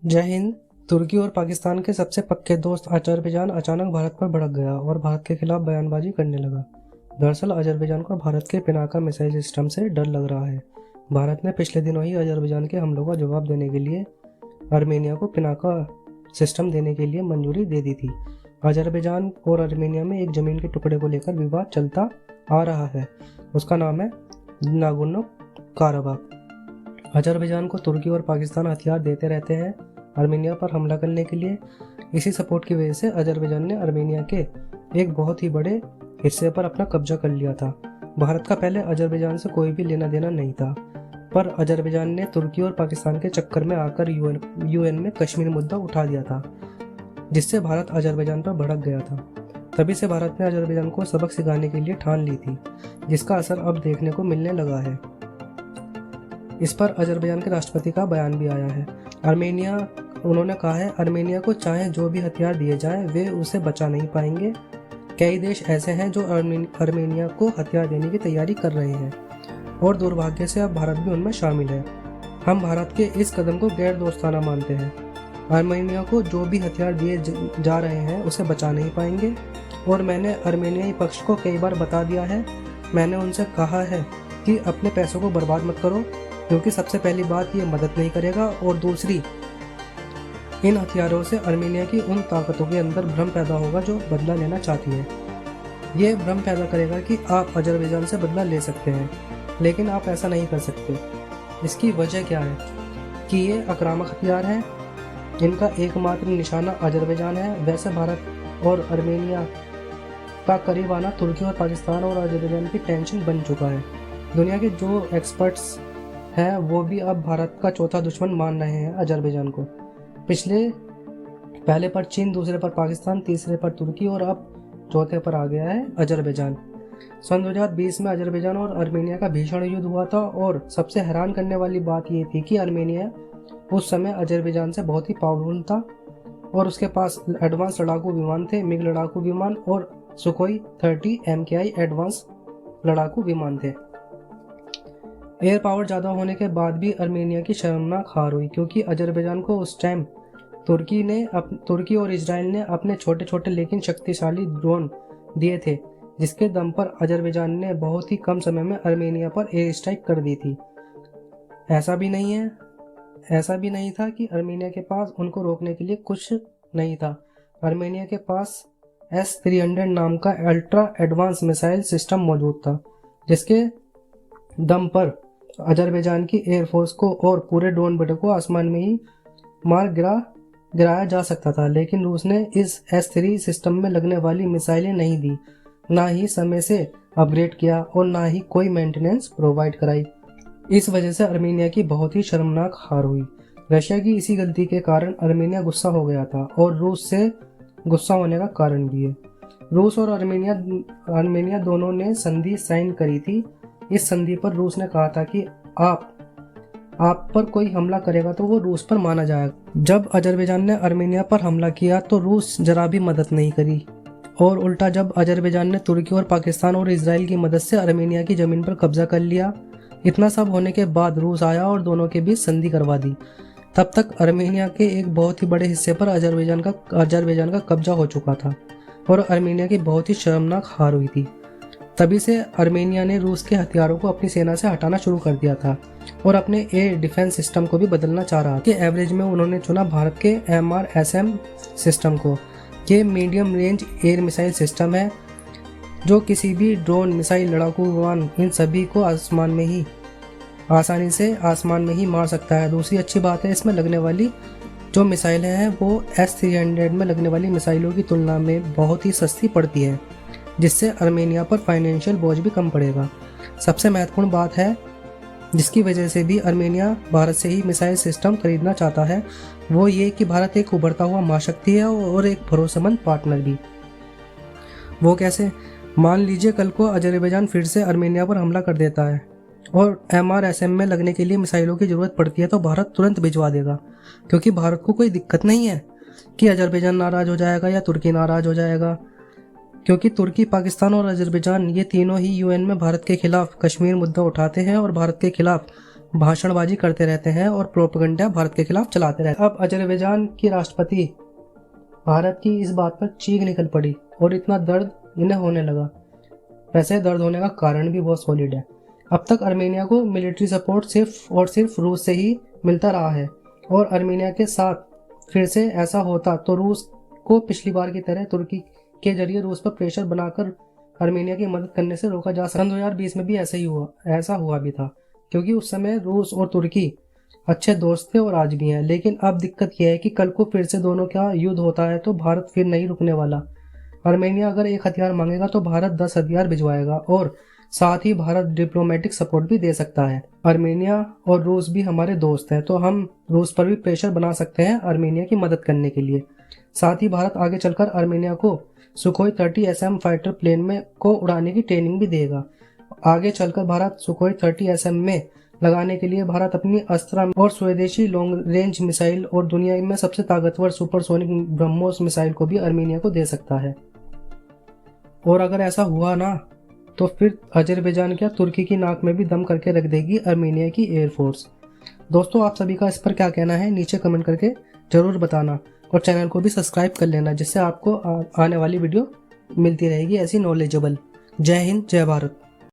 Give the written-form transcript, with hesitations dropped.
जय हिंद। तुर्की और पाकिस्तान के सबसे पक्के दोस्त अजरबैजान अचानक भारत पर भड़क गया और भारत के खिलाफ बयानबाजी करने लगा। दरअसल अजरबैजान को भारत के पिनाका मिसाइल सिस्टम से डर लग रहा है। भारत ने पिछले दिनों ही अजरबैजान के हमलों का जवाब देने के लिए आर्मेनिया को पिनाका सिस्टम देने के लिए मंजूरी दे दी थी। अजरबैजान और आर्मेनिया में एक जमीन के टुकड़े को लेकर विवाद चलता आ रहा है। उसका नाम है नागोर्नो काराबाख। अजरबैजान को तुर्की और पाकिस्तान हथियार देते रहते हैं आर्मेनिया पर हमला करने के लिए। इसी सपोर्ट की वजह से अजरबैजान ने आर्मेनिया के एक बहुत ही बड़े हिस्से पर अपना कब्जा कर लिया था। भारत का पहले अजरबैजान से कोई भी लेना देना नहीं था, पर अजरबैजान ने तुर्की और पाकिस्तान के चक्कर में आकर यूएन में कश्मीर मुद्दा उठा दिया था, जिससे भारत अजरबैजान पर भड़क गया था। तभी से भारत ने अजरबैजान को सबक सिखाने के लिए ठान ली थी, जिसका असर अब देखने को मिलने लगा है। इस पर अजरबैजान के राष्ट्रपति का बयान भी आया है। उन्होंने कहा है, आर्मेनिया को चाहे जो भी हथियार दिए जाएं, वे उसे बचा नहीं पाएंगे। कई देश ऐसे हैं जो आर्मेनिया को हथियार देने की तैयारी कर रहे हैं और दुर्भाग्य से अब भारत भी उनमें शामिल है। हम भारत के इस कदम को गैर दोस्ताना मानते हैं। आर्मेनिया को जो भी हथियार दिए जा रहे हैं उसे बचा नहीं पाएंगे और मैंने आर्मेनियाई पक्ष को कई बार बता दिया है। मैंने उनसे कहा है कि अपने पैसों को बर्बाद मत करो, क्योंकि सबसे पहली बात ये मदद नहीं करेगा और दूसरी, इन हथियारों से आर्मेनिया की उन ताकतों के अंदर भ्रम पैदा होगा जो बदला लेना चाहती है। ये भ्रम पैदा करेगा कि आप अजरबैजान से बदला ले सकते हैं, लेकिन आप ऐसा नहीं कर सकते। इसकी वजह क्या है कि ये आक्रामक हथियार हैं, इनका एकमात्र निशाना अजरबैजान है। वैसे भारत और आर्मेनिया का करीब आना तुर्की और पाकिस्तान और अजरबैजान की टेंशन बन चुका है। दुनिया के जो एक्सपर्ट्स हैं वो भी अब भारत का चौथा दुश्मन मान रहे हैं अजरबैजान को। पहले पर चीन, दूसरे पर पाकिस्तान, तीसरे पर तुर्की और अब चौथे पर आ गया है अजरबैजान। सन 2020 में अजरबैजान और आर्मेनिया का भीषण युद्ध हुआ था और सबसे हैरान करने वाली बात यह थी कि आर्मेनिया उस समय अजरबैजान से बहुत ही पावरफुल था और उसके पास एडवांस लड़ाकू विमान थे, मिग लड़ाकू विमान और सुखोई 30 MKI एडवांस लड़ाकू विमान थे। एयर पावर ज़्यादा होने के बाद भी आर्मेनिया की शर्मनाक हार हुई, क्योंकि अजरबैजान को उस टाइम तुर्की और इजराइल ने अपने छोटे छोटे लेकिन शक्तिशाली ड्रोन दिए थे, जिसके दम पर अजरबैजान ने बहुत ही कम समय में आर्मेनिया पर एयर स्ट्राइक कर दी थी। ऐसा भी नहीं था कि आर्मेनिया के पास उनको रोकने के लिए कुछ नहीं था। आर्मेनिया के पास S-300 नाम का अल्ट्रा एडवांस मिसाइल सिस्टम मौजूद था, जिसके दम पर अजरबैजान की एयरफोर्स को और पूरे ड्रोन बेटे को आसमान में ही मार गिराया जा सकता था। लेकिन रूस ने इस S-3 सिस्टम में लगने वाली मिसाइलें नहीं दी, ना ही समय से अपग्रेड किया और ना ही कोई मेंटेनेंस प्रोवाइड कराई। इस वजह से आर्मेनिया की बहुत ही शर्मनाक हार हुई। रशिया की इसी गलती के कारण आर्मेनिया गुस्सा हो गया था और रूस से गुस्सा होने का कारण भी है। रूस और आर्मेनिया दोनों ने संधि साइन करी थी। इस संधि पर रूस ने कहा था कि आप पर कोई हमला करेगा तो वो रूस पर माना जाएगा। जब अजरबैजान ने आर्मेनिया पर हमला किया तो रूस जरा भी मदद नहीं करी और उल्टा जब अजरबैजान ने तुर्की और पाकिस्तान और इजराइल की मदद से आर्मेनिया की जमीन पर कब्जा कर लिया। इतना सब होने के बाद रूस आया और दोनों के बीच संधि करवा दी। तब तक आर्मेनिया के एक बहुत ही बड़े हिस्से पर अजरबैजान का कब्जा हो चुका था और आर्मेनिया की बहुत ही शर्मनाक हार हुई थी। तभी से आर्मेनिया ने रूस के हथियारों को अपनी सेना से हटाना शुरू कर दिया था और अपने एयर डिफेंस सिस्टम को भी बदलना चाह रहा था। कि एवरेज में उन्होंने चुना भारत के MRSM सिस्टम को। ये medium range air missile system है जो किसी भी ड्रोन, मिसाइल, लड़ाकू विमान, इन सभी को आसानी से आसमान में ही मार सकता है। दूसरी अच्छी बात है, इसमें लगने वाली जो मिसाइलें हैं वो S-300 में लगने वाली मिसाइलों की तुलना में बहुत ही सस्ती पड़ती है, जिससे आर्मेनिया पर फाइनेंशियल बोझ भी कम पड़ेगा। सबसे महत्वपूर्ण बात है जिसकी वजह से भी आर्मेनिया भारत से ही मिसाइल सिस्टम खरीदना चाहता है, वो ये कि भारत एक उभरता हुआ महाशक्ति है और एक भरोसेमंद पार्टनर भी। वो कैसे? मान लीजिए कल को अजरबैजान फिर से आर्मेनिया पर हमला कर देता है और MRSM में लगने के लिए मिसाइलों की ज़रूरत पड़ती है तो भारत तुरंत भिजवा देगा, क्योंकि भारत को कोई दिक्कत नहीं है कि अजरबैजान नाराज़ हो जाएगा या तुर्की नाराज़ हो जाएगा, क्योंकि तुर्की, पाकिस्तान और अजरबैजान ये तीनों ही यूएन में भारत के खिलाफ कश्मीर मुद्दा उठाते हैं और भारत के खिलाफ भाषणबाजी करते रहते हैं और प्रोपेगेंडा भारत के खिलाफ चलाते रहते हैं। अब अजरबैजान की राष्ट्रपति भारत की इस बात पर चीख निकल पड़ी और इतना दर्द इन्हें होने लगा। वैसे दर्द होने का कारण भी बहुत सॉलिड है। अब तक अर्मेनिया को मिलिट्री सपोर्ट सिर्फ और सिर्फ रूस से ही मिलता रहा है और अर्मेनिया के साथ फिर से ऐसा होता तो रूस को पिछली बार की तरह तुर्की के जरिए रूस पर प्रेशर बनाकर अर्मेनिया की मदद करने से रोका जा सकता। 2020 में भी ऐसा हुआ भी था, क्योंकि उस समय रूस और तुर्की अच्छे दोस्त थे और आज भी हैं। लेकिन अब दिक्कत यह है कि कल को फिर से दोनों का युद्ध होता है तो भारत फिर नहीं रुकने वाला। अर्मेनिया अगर एक हथियार मांगेगा तो भारत 10 हथियार भिजवाएगा और साथ ही भारत डिप्लोमेटिक सपोर्ट भी दे सकता है। अर्मेनिया और रूस भी हमारे दोस्त हैं, तो हम रूस पर भी प्रेशर बना सकते हैं अर्मेनिया की मदद करने के लिए। साथ ही भारत आगे चलकर अर्मेनिया को सुखोई 30 SM फाइटर प्लेन में को उड़ाने की ट्रेनिंग भी देगा। आगे चलकर भारत सुखोई 30 SM में लगाने के लिए भारत अपनी अस्त्रा और स्वदेशी लॉन्ग रेंज मिसाइल और दुनिया में सबसे ताकतवर सुपरसोनिक ब्रह्मोस मिसाइल को भी अर्मेनिया को दे सकता है। और अगर ऐसा हुआ ना तो फिर अजरबैजान क्या तुर्की की नाक में भी दम करके रख देगी अर्मेनिया की एयरफोर्स। दोस्तों, आप सभी का इस पर क्या कहना है नीचे कमेंट करके जरूर बताना और चैनल को भी सब्सक्राइब कर लेना, जिससे आपको आने वाली वीडियो मिलती रहेगी ऐसी नॉलेजेबल। जय हिंद, जय भारत।